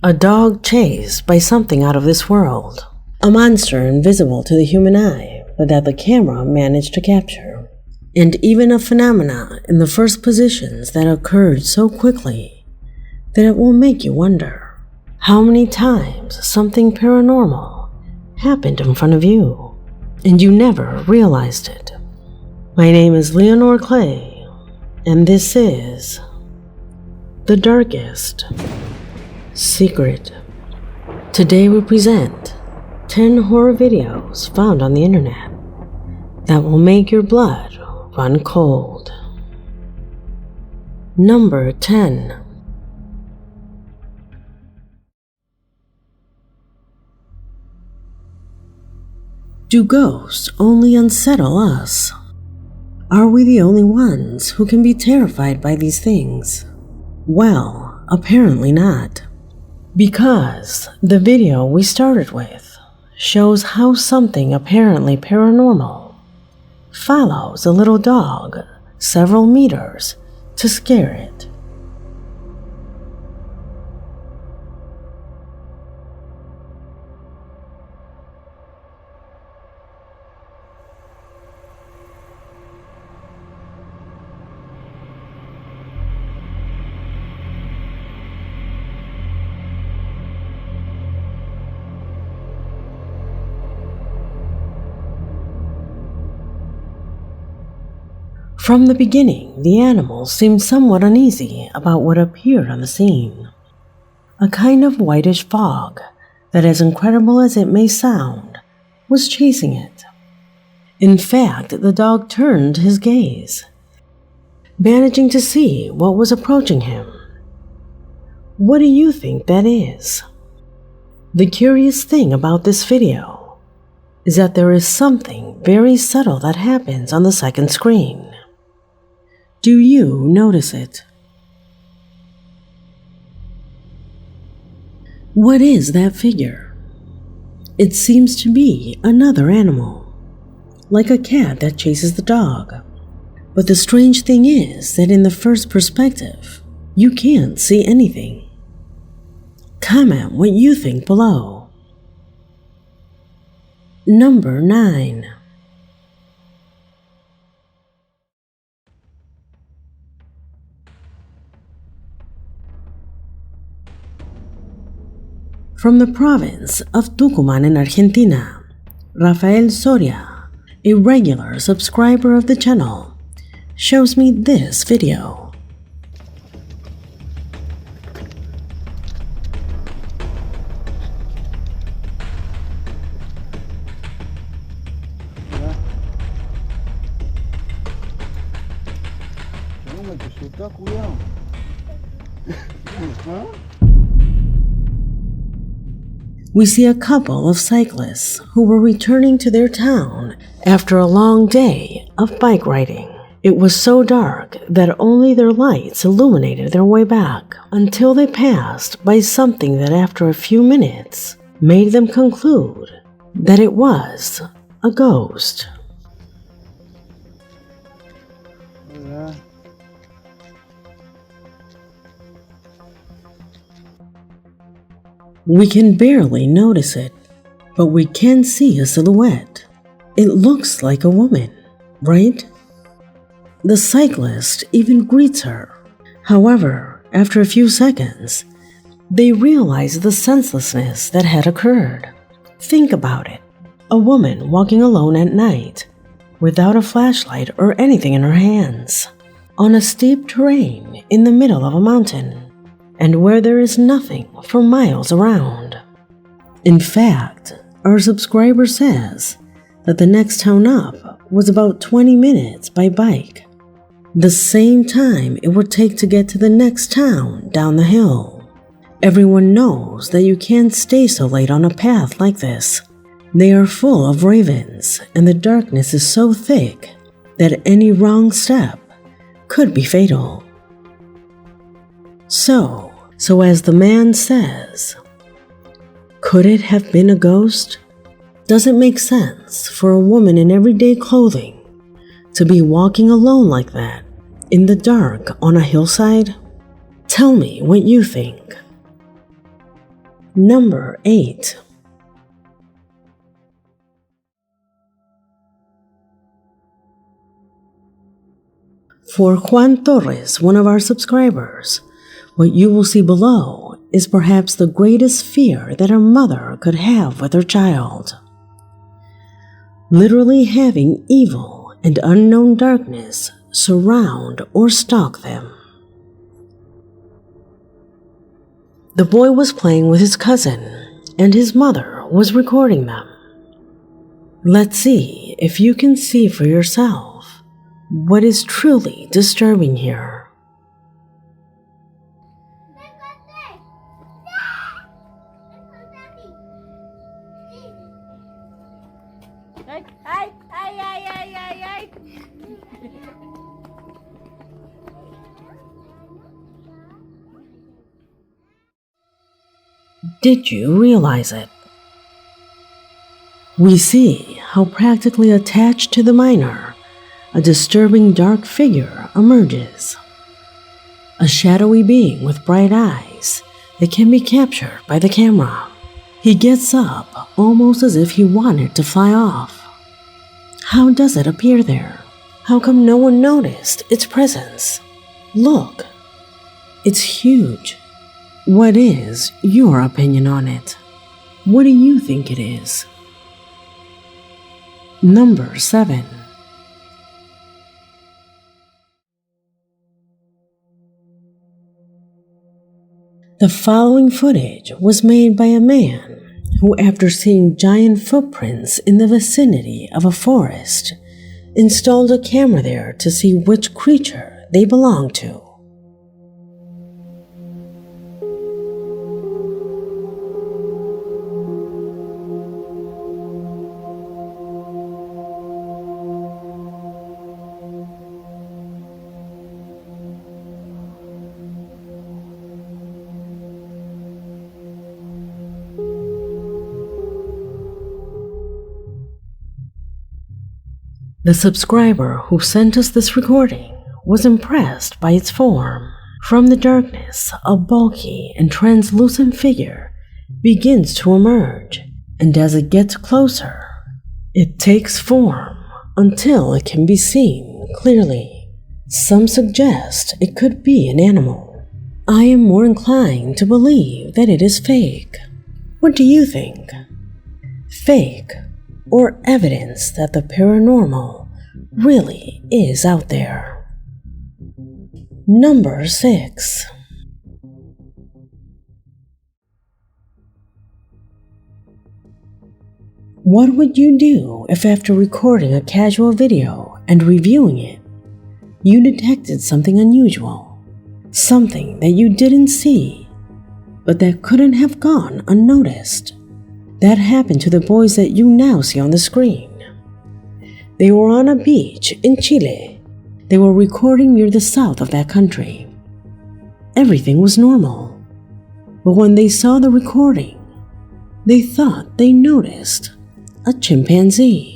A dog chased by something out of this world. A monster invisible to the human eye, but that the camera managed to capture. And even a phenomena in the first positions that occurred so quickly that it will make you wonder how many times something paranormal happened in front of you and you never realized it. My name is Leonore Clay, and this is The Darkest Secret. Today we present 10 horror videos found on the internet that will make your blood run cold. Number 10. Do ghosts only unsettle us? Are we the only ones who can be terrified by these things? Well, apparently not. Because the video we started with shows how something apparently paranormal follows a little dog several meters to scare it. From the beginning, the animals seemed somewhat uneasy about what appeared on the scene. A kind of whitish fog that, as incredible as it may sound, was chasing it. In fact, the dog turned his gaze, managing to see what was approaching him. What do you think that is? The curious thing about this video is that there is something very subtle that happens on the second screen. Do you notice it? What is that figure? It seems to be another animal, like a cat that chases the dog. But the strange thing is that in the first perspective, you can't see anything. Comment what you think below. Number 9. From the province of Tucumán in Argentina, Rafael Soria, a regular subscriber of the channel, shows me this video. We see a couple of cyclists who were returning to their town after a long day of bike riding. It was so dark that only their lights illuminated their way back until they passed by something that after a few minutes made them conclude that it was a ghost. We can barely notice it, but we can see a silhouette. It looks like a woman, right? The cyclist even greets her. However, after a few seconds, they realize the senselessness that had occurred. Think about it. A woman walking alone at night, without a flashlight or anything in her hands, on a steep terrain in the middle of a mountain, and where there is nothing for miles around. In fact, our subscriber says that the next town up was about 20 minutes by bike, the same time it would take to get to the next town down the hill. Everyone knows that you can't stay so late on a path like this. They are full of ravens, and the darkness is so thick that any wrong step could be fatal. So as the man says, could it have been a ghost? Does it make sense for a woman in everyday clothing to be walking alone like that in the dark on a hillside? Tell me what you think. Number 8. For Juan Torres, one of our subscribers, what you will see below is perhaps the greatest fear that a mother could have with her child. Literally having evil and unknown darkness surround or stalk them. The boy was playing with his cousin, and his mother was recording them. Let's see if you can see for yourself what is truly disturbing here. Did you realize it? We see how practically attached to the minor, a disturbing dark figure emerges. A shadowy being with bright eyes that can be captured by the camera. He gets up almost as if he wanted to fly off. How does it appear there? How come no one noticed its presence? Look, it's huge. What is your opinion on it? What do you think it is? Number 7. The following footage was made by a man who, after seeing giant footprints in the vicinity of a forest, installed a camera there to see which creature they belonged to. The subscriber who sent us this recording was impressed by its form. From the darkness, a bulky and translucent figure begins to emerge, and as it gets closer, it takes form until it can be seen clearly. Some suggest it could be an animal. I am more inclined to believe that it is fake. What do you think? Fake, or evidence that the paranormal really is out there? Number 6. What would you do if after recording a casual video and reviewing it, you detected something unusual, something that you didn't see, but that couldn't have gone unnoticed? That happened to the boys that you now see on the screen. They were on a beach in Chile. They were recording near the south of that country. Everything was normal, but when they saw the recording, they thought they noticed a chimpanzee.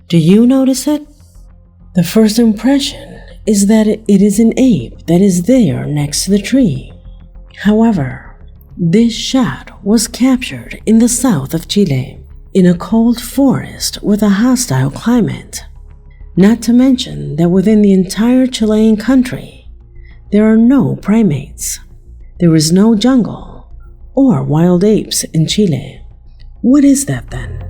Do you notice it? The first impression is that it is an ape that is there next to the tree. However, this shot was captured in the south of Chile, in a cold forest with a hostile climate. Not to mention that within the entire Chilean country, there are no primates. There is no jungle or wild apes in Chile. What is that then?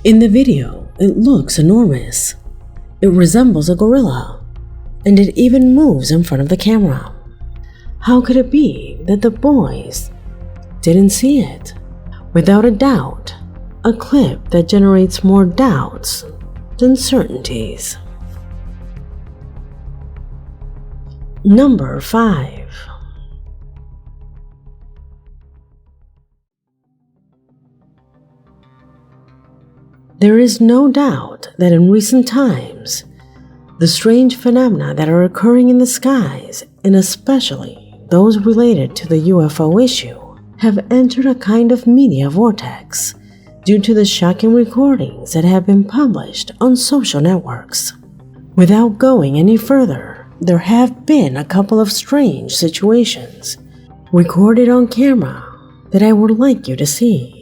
In the video, it looks enormous. It resembles a gorilla, and it even moves in front of the camera. How could it be that the boys didn't see it? Without a doubt, a clip that generates more doubts uncertainties. Number 5. There is no doubt that in recent times, the strange phenomena that are occurring in the skies, and especially those related to the UFO issue, have entered a kind of media vortex due to the shocking recordings that have been published on social networks. Without going any further, there have been a couple of strange situations recorded on camera that I would like you to see.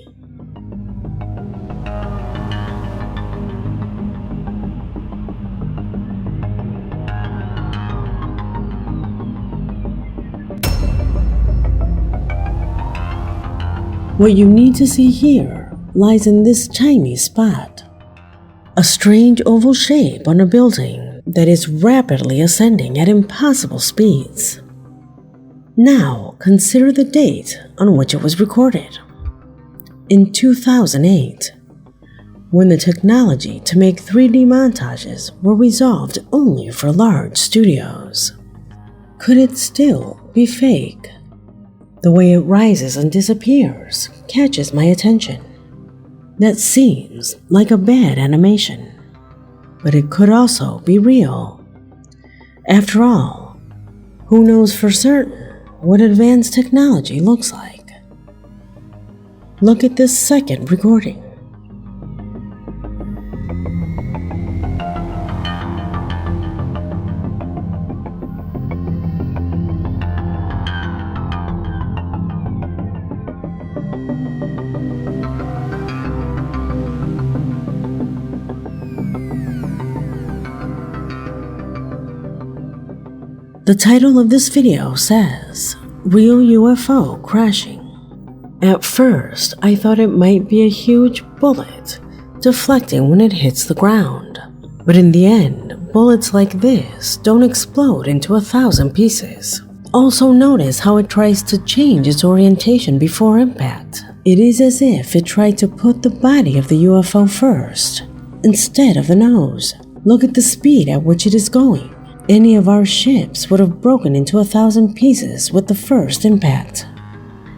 What you need to see here lies in this tiny spot. A strange oval shape on a building that is rapidly ascending at impossible speeds. Now consider the date on which it was recorded. In 2008, when the technology to make 3D montages were resolved only for large studios. Could it still be fake? The way it rises and disappears catches my attention. That seems like a bad animation, but it could also be real. After all, who knows for certain what advanced technology looks like? Look at this second recording. The title of this video says, Real UFO Crashing. At first, I thought it might be a huge bullet deflecting when it hits the ground. But in the end, bullets like this don't explode into 1,000 pieces. Also notice how it tries to change its orientation before impact. It is as if it tried to put the body of the UFO first, instead of the nose. Look at the speed at which it is going. Any of our ships would have broken into 1,000 pieces with the first impact.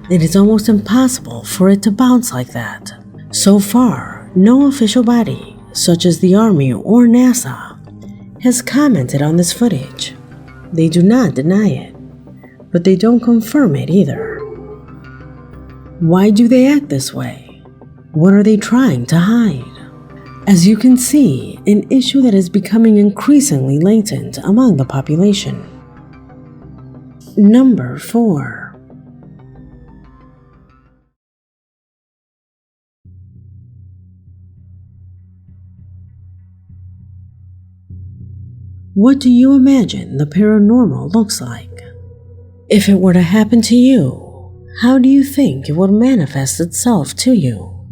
It is almost impossible for it to bounce like that. So far, no official body, such as the Army or NASA, has commented on this footage. They do not deny it, but they don't confirm it either. Why do they act this way? What are they trying to hide? As you can see, an issue that is becoming increasingly latent among the population. Number 4. What do you imagine the paranormal looks like? If it were to happen to you, how do you think it would manifest itself to you?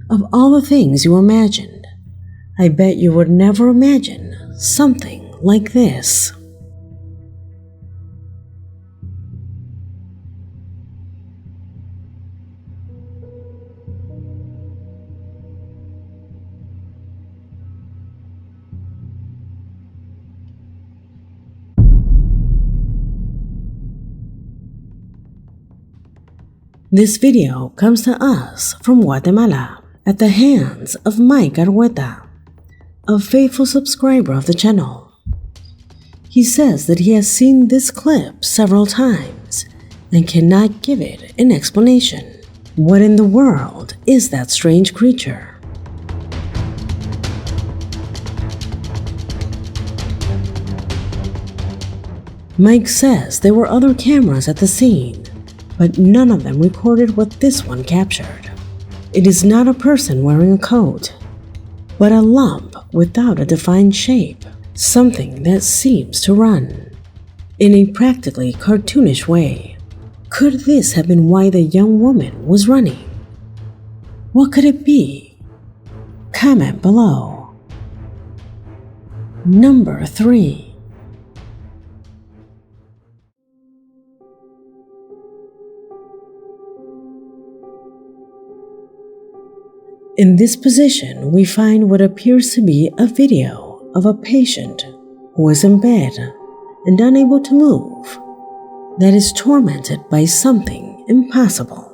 Of all the things you imagined, I bet you would never imagine something like this. This video comes to us from Guatemala at the hands of Mike Argueta, a faithful subscriber of the channel. He says that he has seen this clip several times and cannot give it an explanation. What in the world is that strange creature? Mike says there were other cameras at the scene, but none of them recorded what this one captured. It is not a person wearing a coat, but a lump without a defined shape, something that seems to run in a practically cartoonish way. Could this have been why the young woman was running? What could it be? Comment below. Number 3. In this position, we find what appears to be a video of a patient who is in bed and unable to move, that is tormented by something impossible.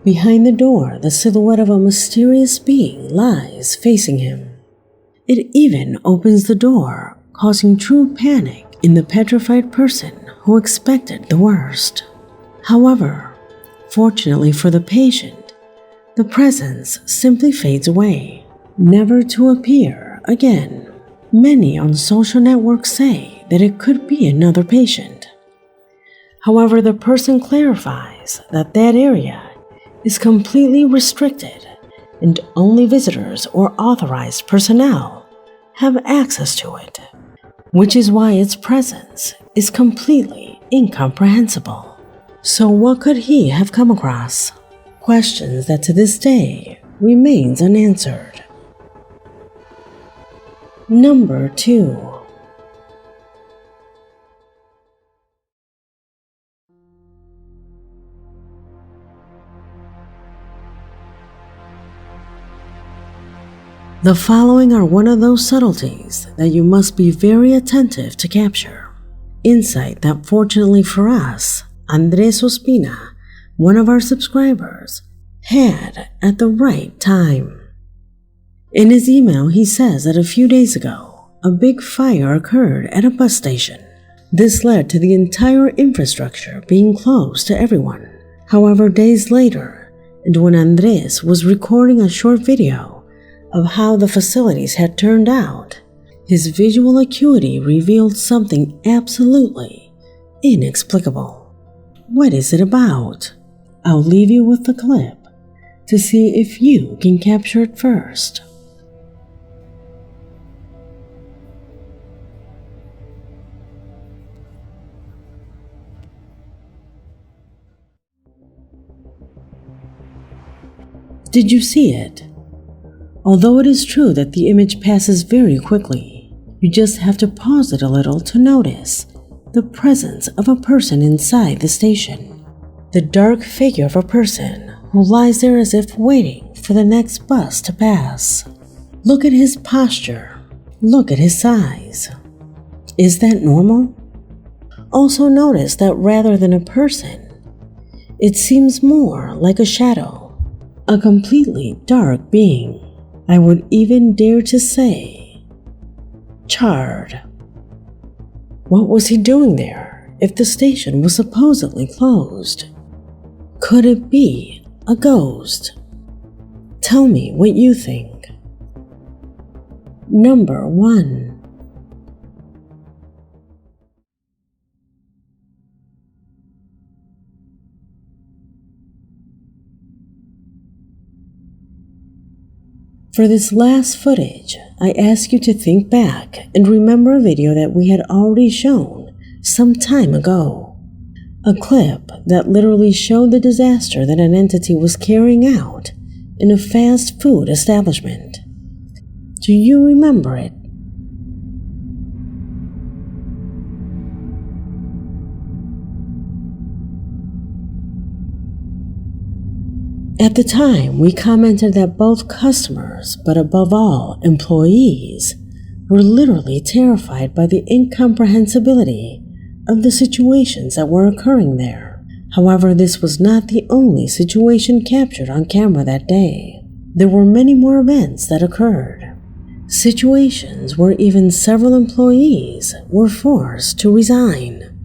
Behind the door, the silhouette of a mysterious being lies facing him. It even opens the door, causing true panic in the petrified person who expected the worst. However, fortunately for the patient, the presence simply fades away, never to appear again. Many on social networks say that it could be another patient. However, the person clarifies that that area is completely restricted and only visitors or authorized personnel have access to it, which is why its presence is completely incomprehensible. So what could he have come across? Questions that to this day remains unanswered. Number 2. The following are one of those subtleties that you must be very attentive to capture. Insight that fortunately for us, Andres Ospina, one of our subscribers, had at the right time. In his email, he says that a few days ago, a big fire occurred at a bus station. This led to the entire infrastructure being closed to everyone. However, days later, and when Andres was recording a short video of how the facilities had turned out, his visual acuity revealed something absolutely inexplicable. What is it about? I'll leave you with the clip to see if you can capture it first. Did you see it? Although it is true that the image passes very quickly, you just have to pause it a little to notice the presence of a person inside the station. The dark figure of a person who lies there as if waiting for the next bus to pass. Look at his posture. Look at his size. Is that normal? Also notice that rather than a person, it seems more like a shadow, a completely dark being. I would even dare to say, charred. What was he doing there if the station was supposedly closed? Could it be a ghost? Tell me what you think. Number 1. For this last footage, I ask you to think back and remember a video that we had already shown some time ago. A clip that literally showed the disaster that an entity was carrying out in a fast food establishment. Do you remember it? At the time, we commented that both customers, but above all, employees, were literally terrified by the incomprehensibility of the situations that were occurring there. However, this was not the only situation captured on camera that day. There were many more events that occurred. Situations where even several employees were forced to resign.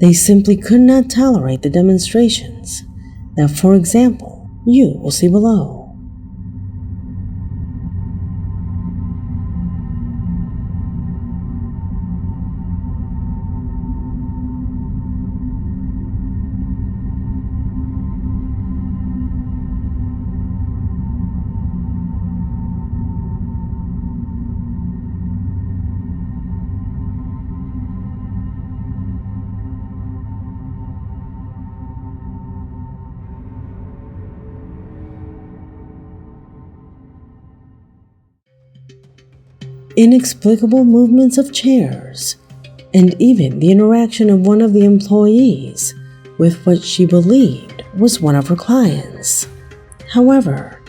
They simply could not tolerate the demonstrations that, for example, you will see below. inexplicable movements of chairs, and even the interaction of one of the employees with what she believed was one of her clients. However,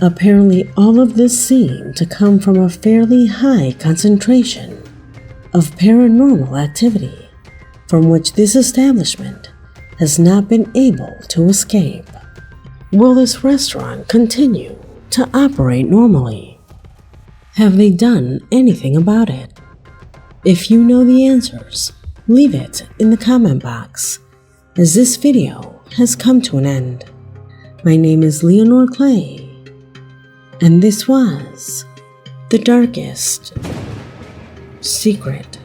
apparently all of this seemed to come from a fairly high concentration of paranormal activity from which this establishment has not been able to escape. Will this restaurant continue to operate normally? Have they done anything about it? If you know the answers, leave it in the comment box, as this video has come to an end. My name is Leonore Clay, and this was The Darkest Secret.